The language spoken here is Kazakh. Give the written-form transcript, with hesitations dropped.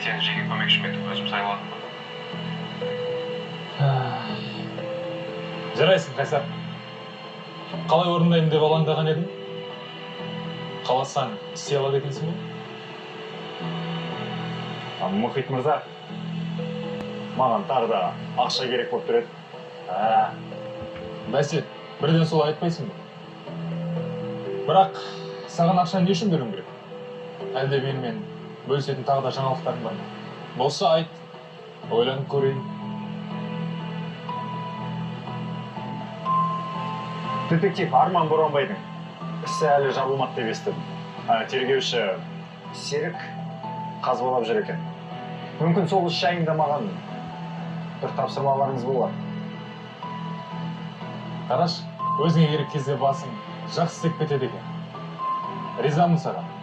сені жеке көмекшім етіп өзім сайладым ба? Жарайсың, Қайсар. Қалай орындайын деп алаңдаған едің? Қаласаң, істей алады екенсің бе? Мұхит мырза, маған тағы да ақша керек болып тұрады. Бәсе, бірден солай айтпайсың ба? Бірақ саған ақша не үшін беруім керек? Әлде менімен бөлісетін тағы да жаңалықтарың бар ма? Болса айт, ойланып көрейін. Детектив Арман Боранбайдың ісі әлі жабылмады деп естідім. Тергеуші Серік қазбалап жүр екен. Мүмкін сол іс жайында маған бір тапсырмаларыңыз болады. Қараш, өзіңе керек кезде басың жақсы істеп кетеді екен. Ризамын саған.